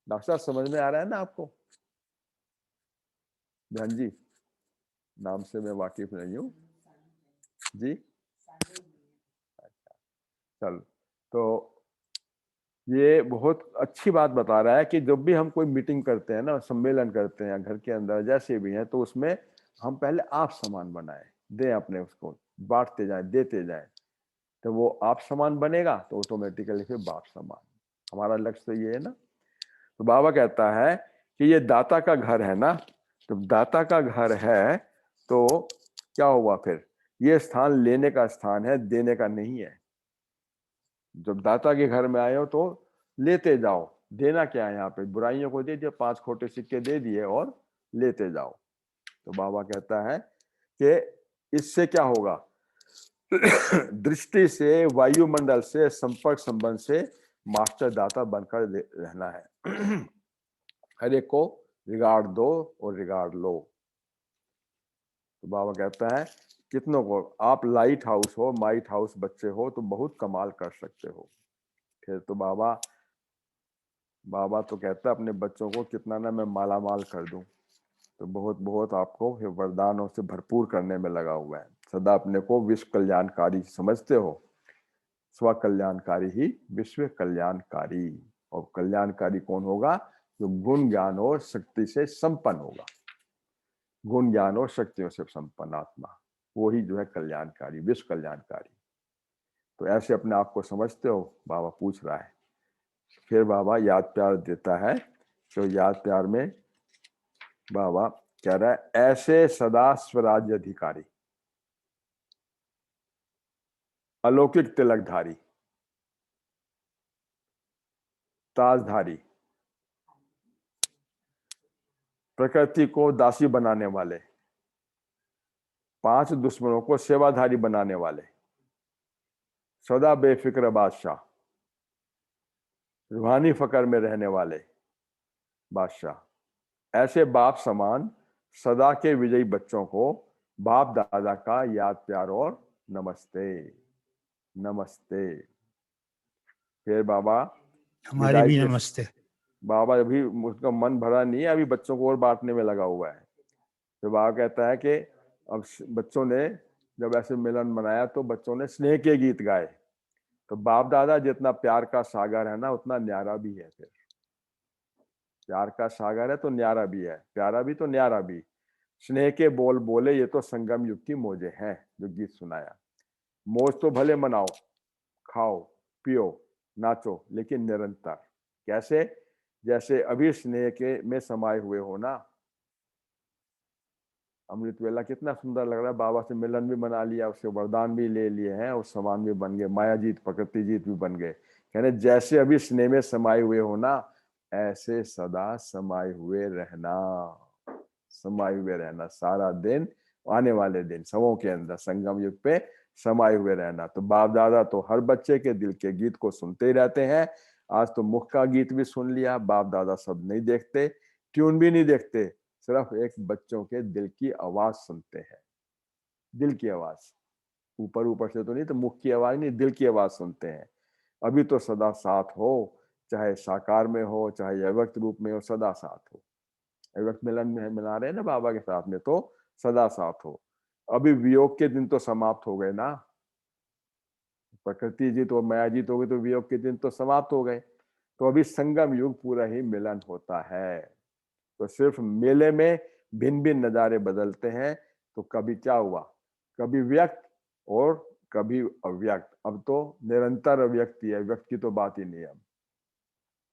डॉक्टर साहब समझ में आ रहा है ना आपको? बहन जी, नाम से मैं वाकिफ नहीं हूँ जी। अच्छा, चल। तो ये बहुत अच्छी बात बता रहा है कि जब भी हम कोई मीटिंग करते हैं ना, सम्मेलन करते हैं घर के अंदर जैसे भी हैं, तो उसमें हम पहले आप समान बनाए, दें अपने, उसको बांटते जाएं, देते जाएं। तो वो आप समान बनेगा तो ऑटोमेटिकली फिर बाप समान। हमारा लक्ष्य तो ये है ना। तो बाबा कहता है कि ये दाता का घर है ना, तो दाता का घर है तो क्या हुआ फिर? ये स्थान लेने का स्थान है, देने का नहीं है। जब दाता के घर में आए हो तो लेते जाओ। देना क्या है यहाँ पे? बुराइयों को दे दिया, 5 खोटे सिक्के दे दिए और लेते जाओ। तो बाबा कहता है कि इससे क्या होगा? दृष्टि से, वायुमंडल से, संपर्क संबंध से मास्टर दाता बनकर रहना है। हर एक को रिगार्ड दो और रिगार्ड लो। तो बाबा कहता है कितनों को आप लाइट हाउस हो, माइट हाउस बच्चे हो तो बहुत कमाल कर सकते हो। फिर तो बाबा तो कहता है अपने बच्चों को कितना ना मैं माला माल कर दूं। तो बहुत बहुत आपको वरदानों से भरपूर करने में लगा हुआ है। सदा अपने को विश्व कल्याणकारी समझते हो। स्व कल्याणकारी ही विश्व कल्याणकारी। और कल्याणकारी कौन होगा? जो गुण ज्ञान और शक्ति से संपन्न होगा। गुण ज्ञान और शक्तियों से संपन्न आत्मा, वो ही जो है कल्याणकारी, विश्व कल्याणकारी। तो ऐसे अपने आप को समझते हो? बाबा पूछ रहा है। फिर बाबा याद प्यार देता है। तो याद प्यार में बाबा कह रहा है ऐसे सदा स्वराज्य अधिकारी, अलौकिक तिलकधारी, ताजधारी, प्रकृति को दासी बनाने वाले, 5 दुश्मनों को सेवाधारी बनाने वाले, सदा बेफिक्र बादशाह, रूहानी फकर में रहने वाले बादशाह, ऐसे बाप समान सदा के विजयी बच्चों को बाप दादा का याद प्यार और नमस्ते। नमस्ते। फिर बाबा हमारे भी नमस्ते। बाबा अभी उसका मन भरा नहीं है, अभी बच्चों को और बांटने में लगा हुआ है। तो बाबा कहता है कि अब बच्चों ने जब ऐसे मिलन मनाया तो बच्चों ने स्नेह के गीत गाए। तो बाप दादा जितना प्यार का सागर है ना, उतना न्यारा भी है। फिर प्यार का सागर है तो न्यारा भी है, प्यारा भी तो न्यारा भी। स्नेह के बोल बोले ये तो संगम युग की मौजें हैं, जो गीत सुनाया। मौज तो भले मनाओ, खाओ पियो नाचो, लेकिन निरंतर। कैसे? जैसे अभी स्नेह के में समाये हुए हो ना। अमृत वेला कितना सुंदर लग रहा है। बाबा से मिलन भी मना लिया, उसके वरदान भी ले लिए हैं और समान भी बन गए, माया जीत प्रकृति जीत भी बन गए। कहने जैसे अभी स्नेह में समाये हुए हो ना, ऐसे सदा समाये हुए रहना। समाये हुए रहना सारा दिन, आने वाले दिन सबों के अंदर संगम युग पे समाये हुए रहना। तो बाप दादा तो हर बच्चे के दिल के गीत को सुनते ही रहते हैं। आज तो मुख का गीत भी सुन लिया। बाप दादा सब नहीं देखते, ट्यून भी नहीं देखते, सिर्फ एक बच्चों के दिल की आवाज सुनते हैं। दिल की आवाज, ऊपर ऊपर से तो नहीं, तो मुख की आवाज नहीं, दिल की आवाज सुनते हैं। अभी तो सदा साथ हो, चाहे साकार में हो चाहे अव्यक्त रूप में हो, सदा साथ हो। अव्यक्त मिलन में मिला रहे हैं ना बाबा के साथ में, तो सदा साथ हो। अभी वियोग के दिन तो समाप्त हो गए ना। प्रकृति जीत और माया जीत हो गई तो वियोग के दिन तो समाप्त हो गए। तो अभी संगम युग पूरा ही मिलन होता है। तो सिर्फ मेले में भिन्न भिन्न नजारे बदलते हैं। तो कभी क्या हुआ, कभी व्यक्त और कभी अव्यक्त। अब तो निरंतर अव्यक्ति है, व्यक्त की तो बात ही नहीं है।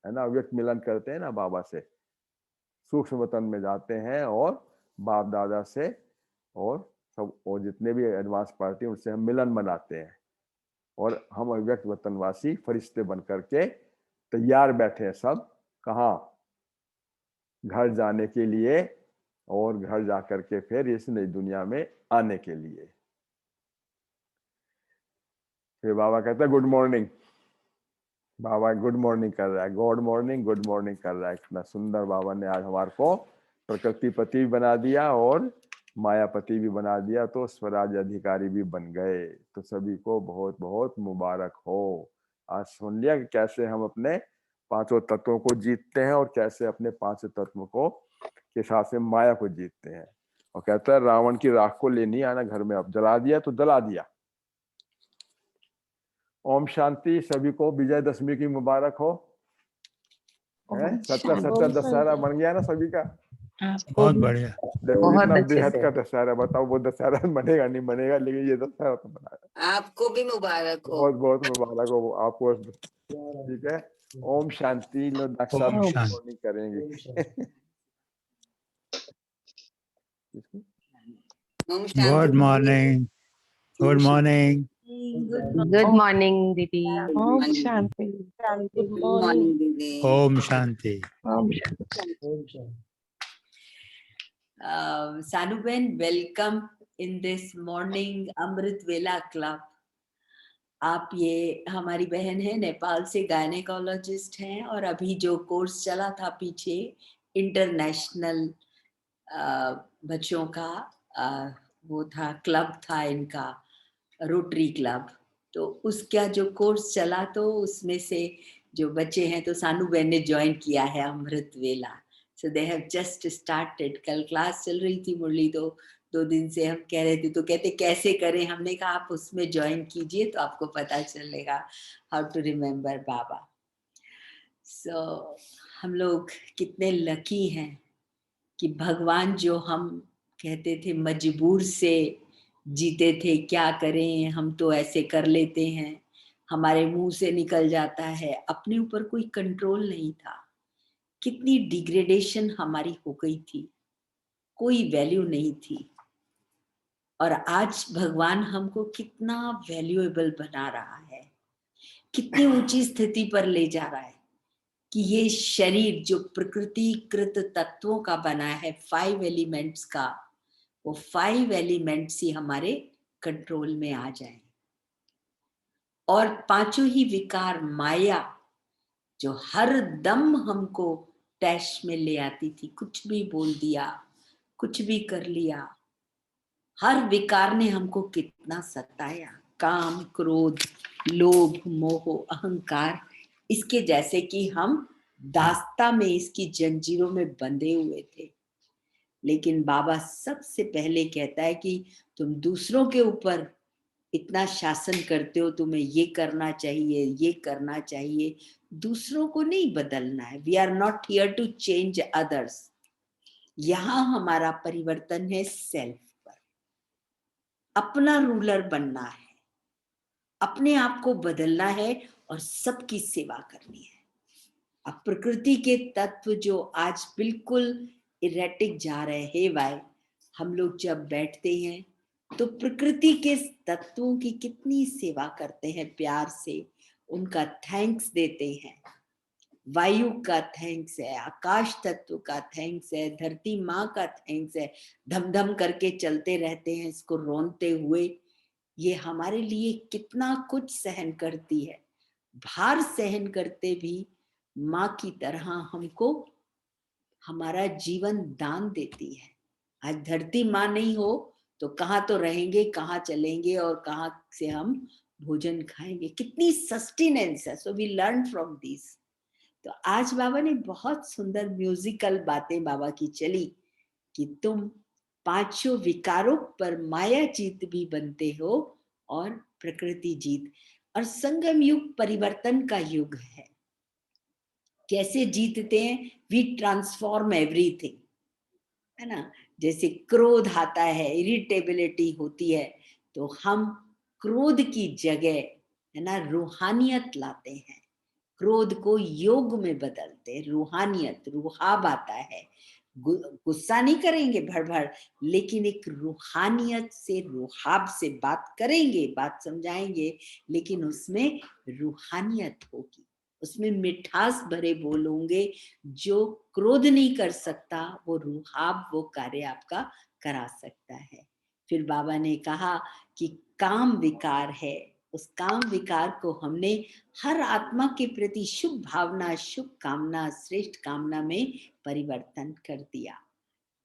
है ना, अव्यक्त मिलन करते हैं ना बाबा से, सूक्ष्म वतन में जाते हैं और बाप दादा से और सब और जितने भी एडवांस पार्टी उनसे हम मिलन मनाते हैं। और हम अव्यक्त वतनवासी फरिश्ते बन करके तैयार बैठे हैं सब, कहाँ? घर जाने के लिए और घर जाकर के फिर इस नई दुनिया में आने के लिए। फिर बाबा कहता है गुड मॉर्निंग। बाबा गुड मॉर्निंग कर रहा है, गुड मॉर्निंग कर रहा है। इतना सुंदर बाबा ने आज हमारे को प्रकृतिपति भी बना दिया और मायापति भी बना दिया, तो स्वराज अधिकारी भी बन गए। तो सभी को बहुत बहुत मुबारक हो। आज सुन लिया कि कैसे हम अपने 5 तत्वों को जीतते हैं और कैसे अपने 5 तत्वों को के साथ से माया को जीतते हैं। और कहता है रावण की राख को ले नहीं आना घर में, अब जला दिया तो जला दिया। ओम शांति। सभी को विजयदशमी की मुबारक हो। सत्ता दशहरा बन गया ना सभी का। बहुत बढ़िया। देखो बहुत इतना अच्छे बेहद से। का दशहरा, बताओ वो दशहरा बनेगा नहीं बनेगा, लेकिन ये दशहरा तो बनाया। आपको भी मुबारक हो। बहुत बहुत मुबारक हो आपको। ठीक है, ओम शांति। लो डॉक्टर साहब ओम गुड शांति। मॉर्निंग करेंगे। Good morning. Good morning. Good morning दीदी। Om Shanti. Good morning, Didi. Om Shanti. Om Shanti. Sanuben, welcome in this morning Amrit Vela Club. आप ये हमारी बहन है, नेपाल से गायनेकोलॉजिस्ट हैं और अभी जो कोर्स चला था पीछे इंटरनेशनल बच्चों का वो था, क्लब था इनका, रोटरी क्लब। तो उसका जो कोर्स चला तो उसमें से जो बच्चे हैं तो सानू बहन ने ज्वाइन किया है अमृत वेला। सो दे हैव जस्ट स्टार्टेड। कल क्लास चल रही थी मुरली, तो 2 दिन से हम कह रहे थे, तो कहते कैसे करें। हमने कहा आप उसमें ज्वाइन कीजिए तो आपको पता चलेगा हाउ टू रिमेम्बर बाबा। सो हम लोग कितने लकी हैं कि भगवान जो हम कहते थे मजबूर से जीते थे, क्या करें हम तो ऐसे कर लेते हैं, हमारे मुंह से निकल जाता है, अपने ऊपर कोई कंट्रोल नहीं था। कितनी डिग्रेडेशन हमारी हो गई थी, कोई वैल्यू नहीं थी। और आज भगवान हमको कितना वैल्यूएबल बना रहा है, कितनी ऊंची स्थिति पर ले जा रहा है कि ये शरीर जो प्रकृति कृत तत्वों का बना है, 5 एलिमेंट्स का, वो 5 एलिमेंट्स ही हमारे कंट्रोल में आ जाए। और 5 ही विकार माया जो हर दम हमको टैश में ले आती थी, कुछ भी बोल दिया, कुछ भी कर लिया, हर विकार ने हमको कितना सताया। काम, क्रोध, लोभ, मोह, अहंकार, इसके जैसे कि हम दास्ता में इसकी जंजीरों में बंधे हुए थे। लेकिन बाबा सबसे पहले कहता है कि तुम दूसरों के ऊपर इतना शासन करते हो, तुम्हें ये करना चाहिए, ये करना चाहिए, दूसरों को नहीं बदलना है। We are not here to change others. यहाँ हमारा परिवर्तन है सेल्फ पर। अपना रूलर बनना है, अपने आप को बदलना है और सबकी सेवा करनी है। अब प्रकृति के तत्व जो आज बिल्कुल इरेटिक जा रहे हैं भाई, हम लोग जब बैठते हैं तो प्रकृति के तत्वों की कितनी सेवा करते हैं, प्यार से उनका थैंक्स देते हैं। वायु का थैंक्स है, आकाश तत्व का थैंक्स है, धरती माँ का थैंक्स है। धम धम करके चलते रहते हैं इसको रोनते हुए। ये हमारे लिए कितना कुछ सहन करती है, भार सहन करते भी माँ की तरह हमको हमारा जीवन दान देती है। आज धरती माँ नहीं हो तो कहाँ तो रहेंगे, कहाँ चलेंगे और कहाँ से हम भोजन खाएंगे। कितनी सस्टेनेंस है। So we learn from this. तो आज बाबा ने बहुत सुंदर म्यूजिकल बातें बाबा की चली कि तुम 5 विकारों पर माया जीत भी बनते हो और प्रकृति जीत। और संगम युग परिवर्तन का युग है। कैसे जीतते हैं? वी ट्रांसफॉर्म एवरीथिंग, है ना। जैसे क्रोध आता है, इरिटेबिलिटी होती है, तो हम क्रोध की जगह, है ना, रूहानियत लाते हैं। क्रोध को योग में बदलते हैं, रूहानियत, रूहाब आता है। गुस्सा नहीं करेंगे भड़ भड़, लेकिन एक रूहानियत से, रूहाब से बात करेंगे, बात समझाएंगे, लेकिन उसमें रूहानियत होगी, उसमें मिठास भरे बोलोगे। जो क्रोध नहीं कर सकता वो रूहाब वो कार्य आपका करा सकता है। फिर बाबा ने कहा कि काम विकार है, उस काम विकार को हमने हर आत्मा के प्रति शुभ भावना, शुभ कामना, श्रेष्ठ कामना में परिवर्तन कर दिया।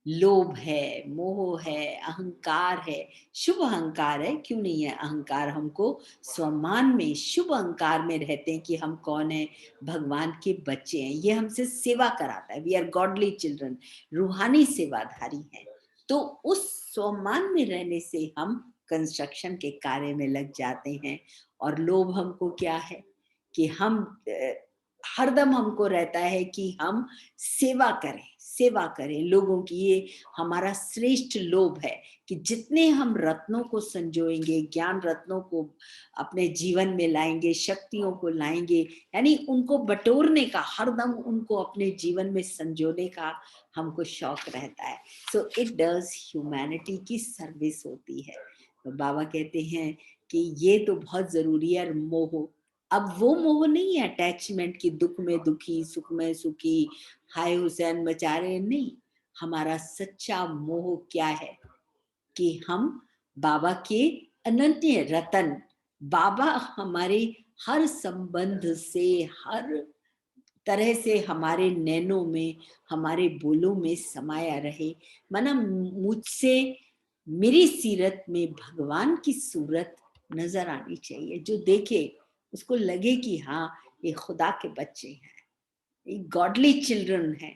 लोभ है, मोह है, अहंकार है, शुभ अहंकार है, क्यों नहीं है अहंकार। हमको स्वमान में, शुभ अहंकार में रहते हैं कि हम कौन है, भगवान के बच्चे हैं, ये हमसे सेवा कराता है। वी आर गॉडली चिल्ड्रन, रूहानी सेवाधारी हैं। तो उस स्वमान में रहने से हम कंस्ट्रक्शन के कार्य में लग जाते हैं। और लोभ हमको क्या है कि हम हरदम हमको रहता है कि हम सेवा करें, सेवा करें लोगों की। ये हमारा श्रेष्ठ लोभ है कि जितने हम रत्नों को संजोएंगे, ज्ञान रत्नों को अपने जीवन में लाएंगे, शक्तियों को लाएंगे, यानी उनको बटोरने का, हरदम उनको अपने जीवन में संजोने का हमको शौक रहता है। सो इट डज ह्यूमैनिटी की सर्विस होती है। तो बाबा कहते हैं कि ये तो बहुत जरूरी है। मोह, अब वो मोह नहीं है अटैचमेंट की, दुख में दुखी, सुख में सुखी, हाय हुसैन मचा रहे, नहीं। हमारा सच्चा मोह क्या है कि हम बाबा के अनन्य रतन, बाबा हमारे हर संबंध से, हर तरह से हमारे नैनों में, हमारे बोलों में समाया रहे। माना मुझसे, मेरी सीरत में भगवान की सूरत नजर आनी चाहिए। जो देखे उसको लगे कि हाँ, ये खुदा के बच्चे हैं, ये गॉडली चिल्ड्रन हैं।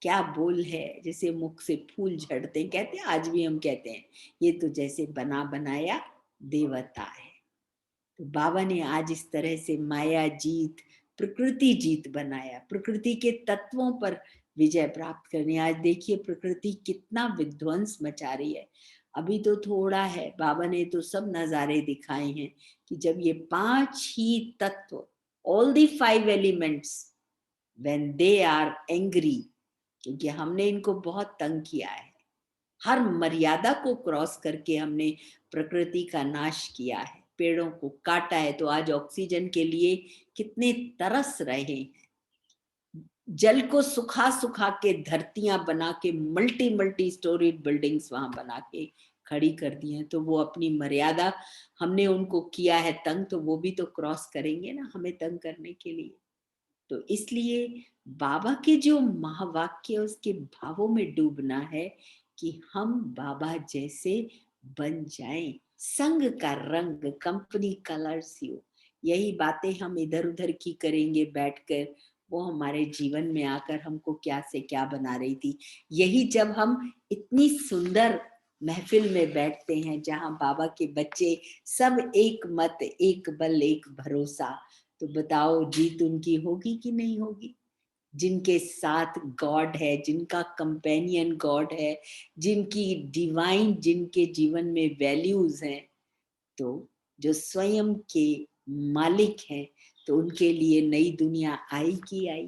क्या बोल है, जैसे मुख से फूल झड़ते हैं, कहते हैं, आज भी हम कहते हैं, ये तो जैसे बना बनाया देवता है। तो बाबा ने आज इस तरह से माया जीत, प्रकृति जीत बनाया, प्रकृति के तत्वों पर विजय प्राप्त करनी। आज देखिए प्रकृति कितना विध्वंस मचा रही है। अभी तो थोड़ा है, बाबा ने तो सब नजारे दिखाए हैं कि जब ये 5 ही तत्व, all the 5 elements, when they are angry, क्योंकि हमने इनको बहुत तंग किया है, हर मर्यादा को क्रॉस करके हमने प्रकृति का नाश किया है, पेड़ों को काटा है। तो आज ऑक्सीजन के लिए कितने तरस रहे हैं। जल को सुखा सुखा के धरतियां बना के मल्टी मल्टी स्टोरीड बिल्डिंग्स वहां बना के खड़ी कर दी हैं। तो वो अपनी मर्यादा, हमने उनको किया है तंग, तो वो भी तो क्रॉस करेंगे ना हमें तंग करने के लिए। तो इसलिए बाबा के जो महावाक्य, उसके भावों में डूबना है कि हम बाबा जैसे बन जाएं। संग का रंग, कंपनी कलर्स यू। यही बातें हम इधर उधर की करेंगे बैठकर, वो हमारे जीवन में आकर हमको क्या से क्या बना रही थी। यही जब हम इतनी सुंदर महफिल में बैठते हैं जहां बाबा के बच्चे सब एक मत, एक बल, एक भरोसा, तो बताओ जीत उनकी होगी कि नहीं होगी। जिनके साथ गॉड है, जिनका कंपेनियन गॉड है, जिनकी डिवाइन, जिनके जीवन में वैल्यूज हैं, तो जो स्वयं के मालिक हैं, तो उनके लिए नई दुनिया आई कि आई।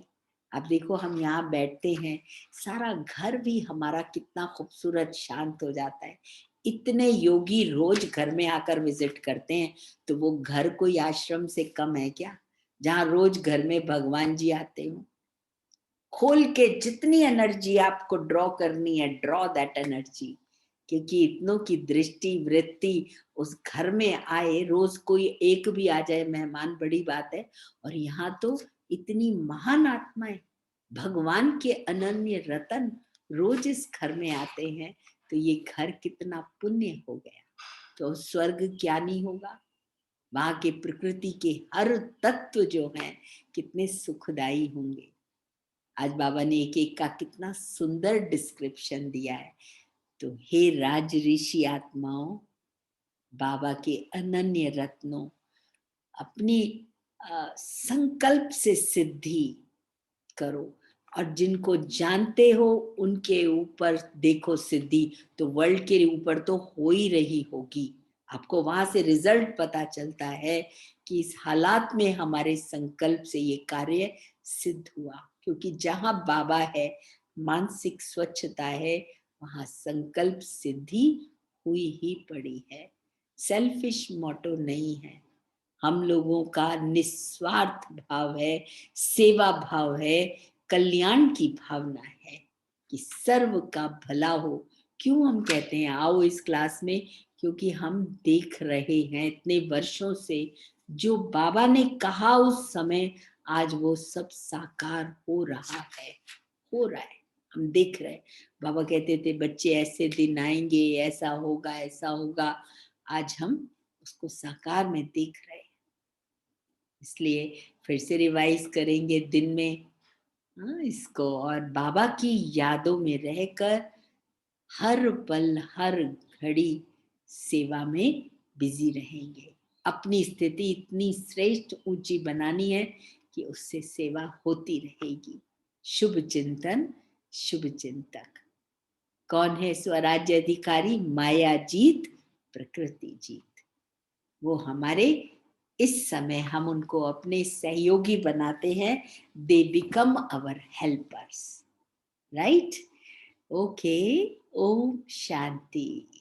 अब देखो हम यहाँ बैठते हैं, सारा घर भी हमारा कितना खूबसूरत शांत हो जाता है। इतने योगी रोज घर में आकर विजिट करते हैं, तो वो घर कोई आश्रम से कम है क्या, जहाँ रोज घर में भगवान जी आते हो। खोल के जितनी एनर्जी आपको ड्रॉ करनी है, ड्रॉ दैट एनर्जी, क्योंकि इतनों की दृष्टि वृत्ति उस घर में आए। रोज कोई एक भी आ जाए मेहमान, बड़ी बात है। और यहाँ तो इतनी महान आत्माएं, भगवान के अनन्य रतन रोज इस घर में आते हैं, तो ये घर कितना पुण्य हो गया। तो स्वर्ग क्या नहीं होगा। वहां के प्रकृति के हर तत्व जो हैं कितने सुखदाई होंगे। आज बाबा ने एक एक का कितना सुंदर डिस्क्रिप्शन दिया है। तो हे राज ऋषि आत्माओं, बाबा के अनन्य रत्नों, अपनी संकल्प से सिद्धि करो, और जिनको जानते हो उनके ऊपर देखो सिद्धि, तो वर्ल्ड के ऊपर तो हो ही रही होगी। आपको वहां से रिजल्ट पता चलता है कि इस हालात में हमारे संकल्प से ये कार्य सिद्ध हुआ। क्योंकि जहां बाबा है, मानसिक स्वच्छता है, वहां संकल्प सिद्धि हुई ही पड़ी है। सेल्फिश मोटो नहीं है, हम लोगों का निस्वार्थ भाव है, सेवा भाव है, कल्याण की भावना है कि सर्व का भला हो। क्यों हम कहते हैं आओ इस क्लास में, क्योंकि हम देख रहे हैं इतने वर्षों से जो बाबा ने कहा उस समय, आज वो सब साकार हो रहा है, हो रहा है, हम देख रहे हैं। बाबा कहते थे बच्चे ऐसे दिन आएंगे, ऐसा होगा, ऐसा होगा। आज हम उसको साकार में देख रहे हैं। इसलिए फिर से रिवाइज करेंगे दिन में इसको, और बाबा की यादों में रहकर हर पल हर घड़ी सेवा में बिजी रहेंगे। अपनी स्थिति इतनी श्रेष्ठ ऊंची बनानी है कि उससे सेवा होती रहेगी। शुभ चिंतन, शुभ चिंतक। कौन है स्वराज्य अधिकारी? माया जीत, प्रकृति जीत। वो हमारे इस समय हम उनको अपने सहयोगी बनाते हैं। They become our helpers, right? Okay, ओम शांति।